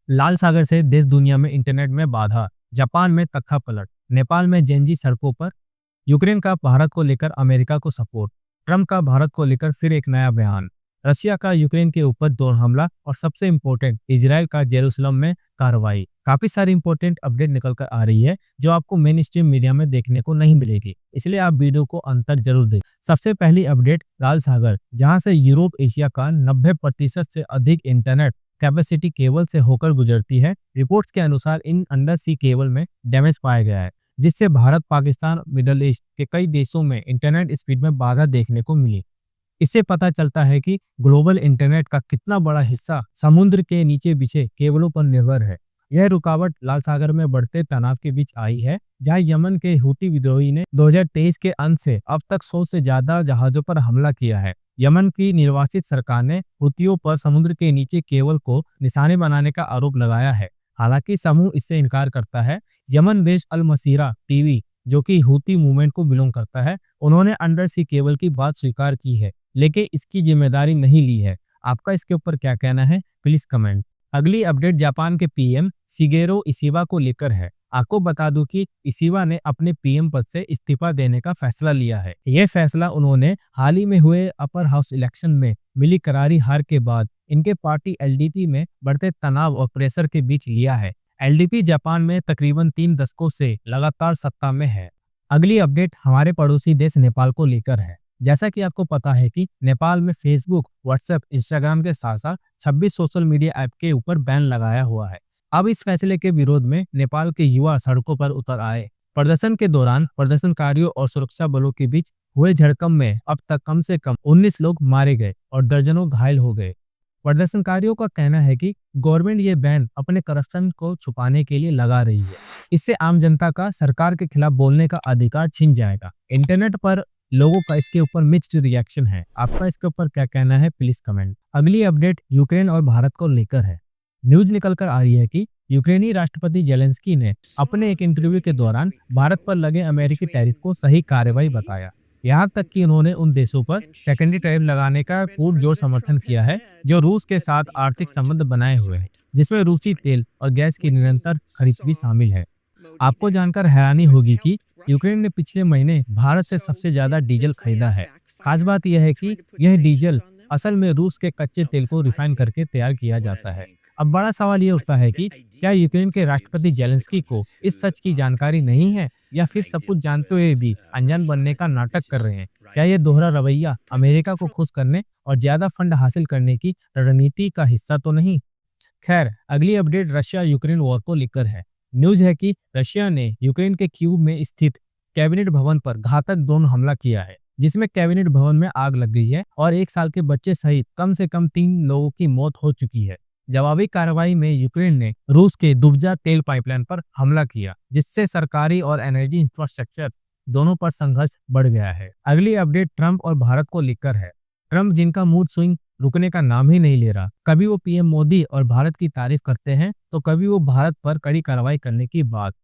लाल सागर से देश दुनिया में इंटरनेट में बाधा, जापान में तख्ता पलट, नेपाल में जेनजी सड़कों पर, यूक्रेन का भारत को लेकर अमेरिका को सपोर्ट, ट्रंप का भारत को लेकर फिर एक नया बयान, रशिया का यूक्रेन के ऊपर ड्रोन हमला और सबसे इम्पोर्टेंट इजराइल का जेरूसलम में कार्रवाई। काफी सारी इंपॉर्टेंट अपडेट निकल कर आ रही है जो आपको मेन स्ट्रीम मीडिया में देखने को नहीं मिलेगी, इसलिए आप वीडियो को अंत तक जरूर देखें। सबसे पहली अपडेट लाल सागर, जहां से यूरोप एशिया का 90% से अधिक इंटरनेट कैपेसिटी केबल से होकर गुजरती है। रिपोर्ट्स के अनुसार इन अंडर सी केबल में डैमेज पाया गया है, जिससे भारत, पाकिस्तान, मिडल ईस्ट के कई देशों में इंटरनेट स्पीड में बाधा देखने को मिली। इससे पता चलता है कि ग्लोबल इंटरनेट का कितना बड़ा हिस्सा समुद्र के नीचे बिछे केबलों पर निर्भर है। यह रुकावट लाल सागर में बढ़ते तनाव के बीच आई है, जहां यमन के हूती विद्रोही ने 2023 के अंत से अब तक 100 से ज्यादा जहाजों पर हमला किया है। यमन की निर्वासित सरकार ने हूतियों पर समुद्र के नीचे केबल को निशाने बनाने का आरोप लगाया है। हालांकि समूह इससे इनकार करता है। यमन बेस्ड अल मसीरा टीवी, जो कि हूती मूवमेंट को बिलोंग करता है, उन्होंने अंडर सी केबल की बात स्वीकार की है, लेकिन इसकी जिम्मेदारी नहीं ली है। आपका इसके ऊपर क्या कहना है, प्लीज कमेंट। अगली अपडेट जापान के पीएम शिगेरो इशिबा को लेकर है। आपको बता दूं कि इशिबा ने अपने पीएम पद से इस्तीफा देने का फैसला लिया है। यह फैसला उन्होंने हाल ही में हुए अपर हाउस इलेक्शन में मिली करारी हार के बाद इनके पार्टी एलडीपी में बढ़ते तनाव और प्रेशर के बीच लिया है। एलडीपी जापान में तकरीबन 3 दशकों से लगातार सत्ता में है। अगली अपडेट हमारे पड़ोसी देश नेपाल को लेकर है। जैसा कि आपको पता है कि नेपाल में फेसबुक, व्हाट्सएप, इंस्टाग्राम के साथ साथ 26 सोशल मीडिया ऐप के ऊपर बैन लगाया हुआ है। अब इस फैसले के विरोध में नेपाल के युवा सड़कों पर उतर आए। प्रदर्शन के दौरान प्रदर्शनकारियों और सुरक्षा बलों के बीच हुए झड़प में अब तक कम से कम 19 लोग मारे गए और दर्जनों घायल हो गए। प्रदर्शनकारियों का कहना है कि गवर्नमेंट ये बैन अपने करप्शन को छुपाने के लिए लगा रही है। इससे आम जनता का सरकार के खिलाफ बोलने का अधिकार छिन जाएगा। इंटरनेट पर लोगों का इसके ऊपर मिक्स्ड रिएक्शन है। आपका इसके ऊपर क्या कहना है, प्लीज कमेंट। अगली अपडेट यूक्रेन और भारत को लेकर है। न्यूज निकल कर आ रही है कि यूक्रेनी राष्ट्रपति जेलेंस्की ने अपने एक इंटरव्यू के दौरान भारत पर लगे अमेरिकी टैरिफ को सही कार्रवाई बताया। यहाँ तक कि उन्होंने उन देशों पर सेकेंडरी टैरिफ लगाने का पुरजोर समर्थन किया है जो रूस के साथ आर्थिक संबंध बनाए हुए हैं, जिसमें रूसी तेल और गैस की निरंतर खरीद भी शामिल है। आपको जानकर हैरानी होगी कि यूक्रेन ने पिछले महीने भारत से सबसे ज्यादा डीजल खरीदा है। खास बात यह है कि यह डीजल असल में रूस के कच्चे तेल को रिफाइन करके तैयार किया जाता है। अब बड़ा सवाल ये उठता है कि क्या यूक्रेन के राष्ट्रपति जेलेंस्की को इस सच की जानकारी नहीं है, या फिर सब कुछ जानते हुए भी अनजान बनने का नाटक कर रहे हैं? क्या ये दोहरा रवैया अमेरिका को खुश करने और ज्यादा फंड हासिल करने की रणनीति का हिस्सा तो नहीं? खैर, अगली अपडेट रशिया यूक्रेन वॉर को लेकर है। न्यूज है कि रशिया ने यूक्रेन के कीव में स्थित कैबिनेट भवन पर घातक ड्रोन हमला किया है, जिसमें कैबिनेट भवन में आग लग गई है और 1 साल के बच्चे सहित कम से कम 3 लोगों की मौत हो चुकी है। जवाबी कार्रवाई में यूक्रेन ने रूस के दुबजा तेल पाइपलाइन पर हमला किया, जिससे सरकारी और एनर्जी इंफ्रास्ट्रक्चर दोनों पर संघर्ष बढ़ गया है। अगली अपडेट ट्रंप और भारत को लेकर है। ट्रंप, जिनका मूड स्विंग रुकने का नाम ही नहीं ले रहा, कभी वो पीएम मोदी और भारत की तारीफ करते हैं तो कभी वो भारत पर कड़ी कार्रवाई करने की बात।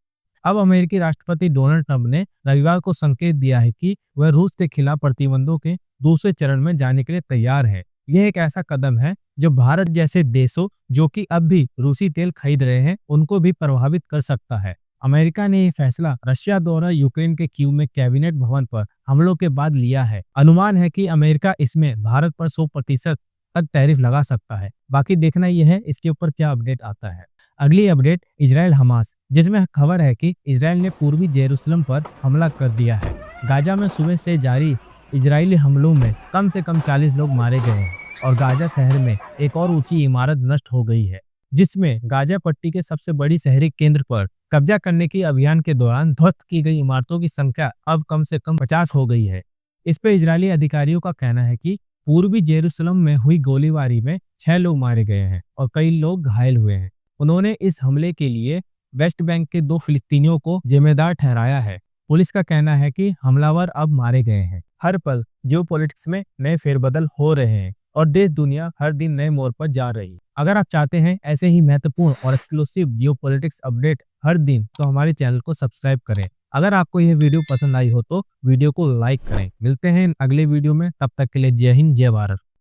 अब अमेरिकी राष्ट्रपति डोनाल्ड ट्रंप ने रविवार को संकेत दिया है कि वह रूस के खिलाफ प्रतिबंधों के दूसरे चरण में जाने के लिए तैयार है। यह एक ऐसा कदम है जो भारत जैसे देशों, जो कि अब भी रूसी तेल खरीद रहे हैं, उनको भी प्रभावित कर सकता है। अमेरिका ने यह फैसला रशिया द्वारा यूक्रेन के कीव में कैबिनेट भवन पर हमलों के बाद लिया है। अनुमान है कि अमेरिका इसमें भारत पर 100% तक टैरिफ लगा सकता है। बाकी देखना यह है इसके ऊपर क्या अपडेट आता है। अगली अपडेट इजराइल हमास, जिसमें खबर है कि इजराइल ने पूर्वी जेरूसलम पर हमला कर दिया है। गाजा में सुबह से जारी इजरायली हमलों में कम से कम 40 लोग मारे गए हैं और गाजा शहर में एक और ऊंची इमारत नष्ट हो गई है, जिसमें गाजा पट्टी के सबसे बड़ी शहरी केंद्र पर कब्जा करने के अभियान के दौरान ध्वस्त की गई इमारतों की संख्या अब कम से कम 50 हो गई है। इस पे इजरायली अधिकारियों का कहना है कि पूर्वी जेरूसलम में हुई गोलीबारी में 6 लोग मारे गए हैं और कई लोग घायल हुए हैं। उन्होंने इस हमले के लिए वेस्ट बैंक के 2 फिलिस्तीनियों को जिम्मेदार ठहराया है। पुलिस का कहना है कि हमलावर अब मारे गए हैं। हर पल जियोपॉलिटिक्स में नए फेरबदल हो रहे हैं और देश दुनिया हर दिन नए मोड़ पर जा रही है। अगर आप चाहते हैं ऐसे ही महत्वपूर्ण और एक्सक्लूसिव जियोपॉलिटिक्स अपडेट हर दिन, तो हमारे चैनल को सब्सक्राइब करें। अगर आपको यह वीडियो पसंद आई हो तो वीडियो को लाइक करें। मिलते हैं अगले वीडियो में, तब तक के लिए जय हिंद, जय भारत।